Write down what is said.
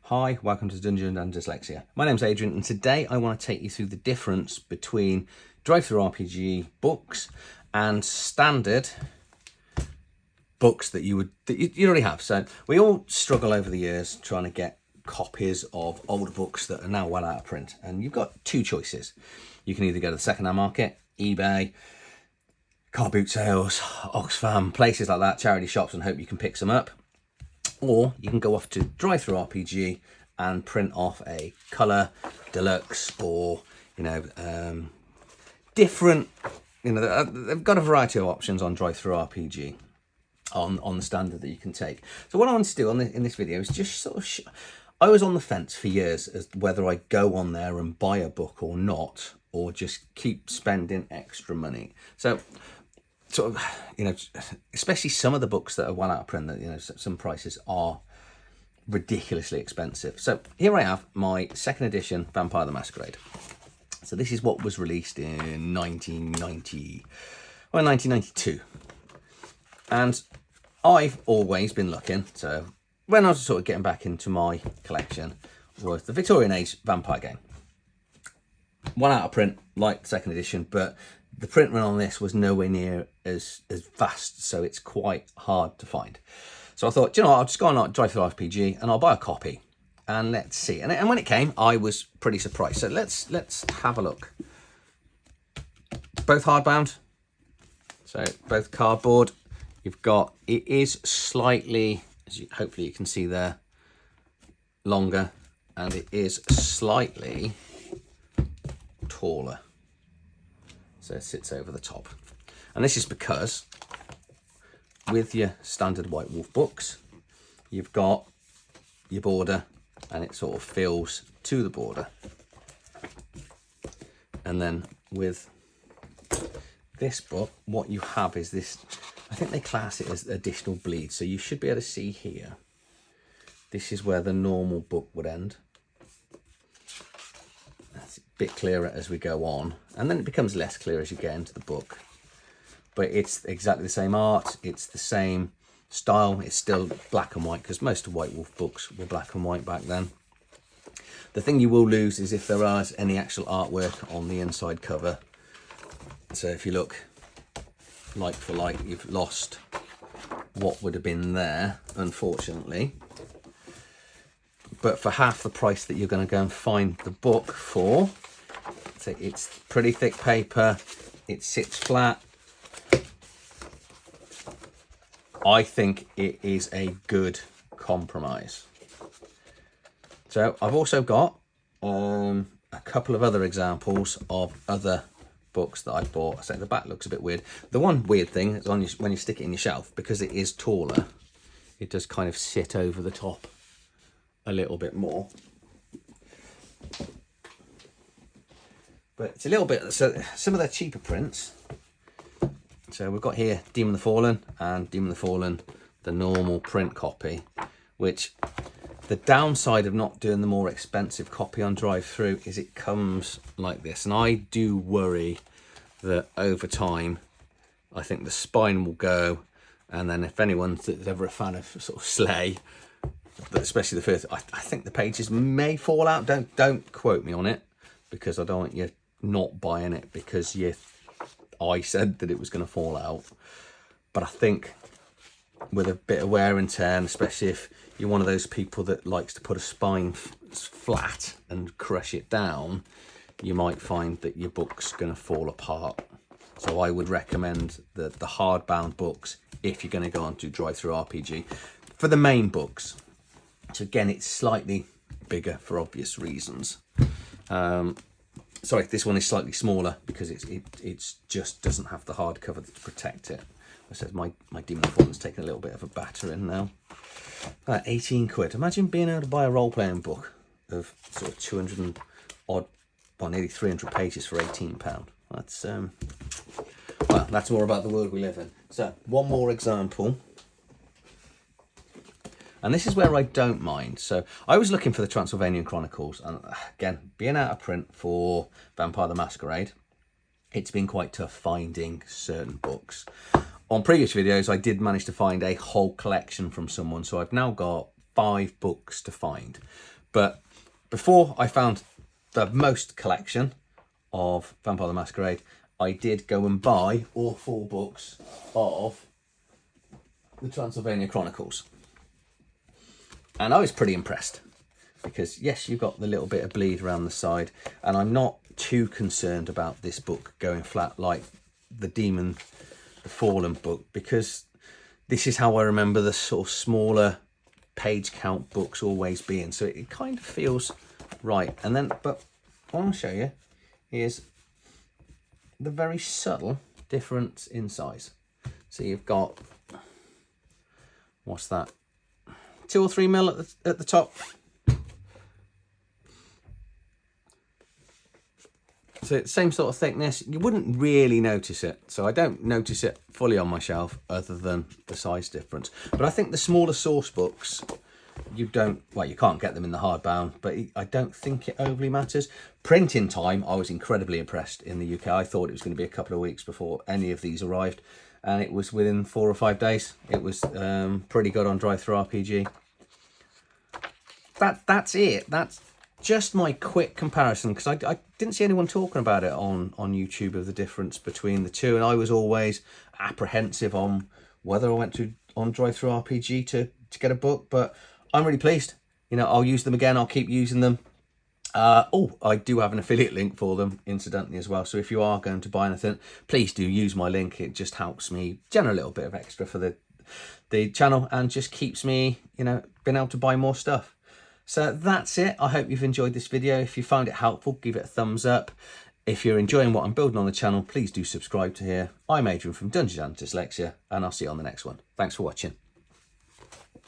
Hi, welcome to Dungeons and Dyslexia. My name's Adrian, and today I want to take you through the difference between DrivethruRPG books and standard books that you already have. So we all struggle over the years trying to get copies of older books that are now well out of print, and you've got two choices. You can either go to the second-hand market, eBay, car boot sales, Oxfam, places like that, charity shops, and hope you can pick some up. Or you can go off to DrivethruRPG and print off a colour, deluxe, or different. They've got a variety of options on DrivethruRPG on the standard that you can take. So what I want to do in this video is just sort of. I was on the fence for years as to whether I go on there and buy a book or not, or just keep spending extra money. So. Sort of, especially some of the books that are well out of print, that, some prices are ridiculously expensive. So here I have my second edition Vampire the Masquerade. So this is what was released in 1992. And I've always been looking, so when I was sort of getting back into my collection, was the Victorian Age Vampire game. One out of print, like the second edition, but the print run on this was nowhere near as vast, so it's quite hard to find. So I thought, I'll just go on DrivethruRPG and I'll buy a copy and let's see. And when it came, I was pretty surprised. So let's have a look. Both hardbound, so both cardboard. You've got, it is slightly, hopefully you can see there, longer, and it is slightly taller. So it sits over the top. And this is because with your standard White Wolf books, you've got your border and it sort of fills to the border. And then with this book, what you have is this, I think they class it as additional bleed. So you should be able to see here, this is where the normal book would end. That's a bit clearer as we go on, and then it becomes less clear as you get into the book. But it's exactly the same art, it's the same style, it's still black and white, because most of White Wolf books were black and white back then. The thing you will lose is if there is any actual artwork on the inside cover. So if you look like for like, you've lost what would have been there, unfortunately. But for half the price that you're going to go and find the book for, so it's pretty thick paper, it sits flat. I think it is a good compromise. So I've also got a couple of other examples of other books that I bought. So the back looks a bit weird. The one weird thing is when you stick it in your shelf, because it is taller, it does kind of sit over the top a little bit more, but it's a little bit. So some of their cheaper prints. So we've got here Demon the Fallen and Demon the Fallen, the normal print copy, which the downside of not doing the more expensive copy on Drive-Thru is it comes like this, and I do worry that over time I think the spine will go, and then if anyone's ever a fan of sort of Slay, but especially the first, I think the pages may fall out. Don't quote me on it, because I don't want you not buying it because I said that it was going to fall out. But I think with a bit of wear and tear, and especially if you're one of those people that likes to put a spine flat and crush it down, you might find that your book's going to fall apart. So I would recommend the hardbound books if you're going to go on to DrivethruRPG for the main books. So again, it's slightly bigger for obvious reasons. Sorry, this one is slightly smaller because it's just doesn't have the hard cover to protect it. I said my Demon of Fallen's taking a little bit of a battering now. 18 quid. Imagine being able to buy a role-playing book of sort of 200 and odd, well, nearly 300 pages for £18. That's well, that's more about the world we live in. So one more example. And this is where I don't mind. So I was looking for the Transylvanian Chronicles, and again, being out of print for Vampire the Masquerade, it's been quite tough finding certain books. On previous videos, I did manage to find a whole collection from someone, so I've now got 5 books to find. But before I found the most collection of Vampire the Masquerade, I did go and buy all 4 books of the Transylvania Chronicles. And I was pretty impressed because, yes, you've got the little bit of bleed around the side, and I'm not too concerned about this book going flat like the Demon the Fallen book, because this is how I remember the sort of smaller page count books always being. So it kind of feels right. And then, but what I'll show you is the very subtle difference in size. So you've got, what's that, 2 or 3 mil at the top. So it's the same sort of thickness. You wouldn't really notice it. So I don't notice it fully on my shelf other than the size difference. But I think the smaller source books, you don't, well, you can't get them in the hardbound, but I don't think it overly matters. Printing time, I was incredibly impressed in the UK. I thought it was going to be a couple of weeks before any of these arrived, and it was within 4 or 5 days. It was pretty good on DrivethruRPG. That's it. That's just my quick comparison, because I didn't see anyone talking about it on YouTube of the difference between the two, and I was always apprehensive on whether I went on DrivethruRPG to get a book, but I'm really pleased. You know, I'll use them again. I'll keep using them. Oh, I do have an affiliate link for them, incidentally, as well. So if you are going to buy anything, please do use my link. It just helps me generate a little bit of extra for the channel, and just keeps me, you know, being able to buy more stuff. So that's it. I hope you've enjoyed this video. If you found it helpful, give it a thumbs up. If you're enjoying what I'm building on the channel, please do subscribe to here. I'm Adrian from Dungeons and Dyslexia, and I'll see you on the next one. Thanks for watching.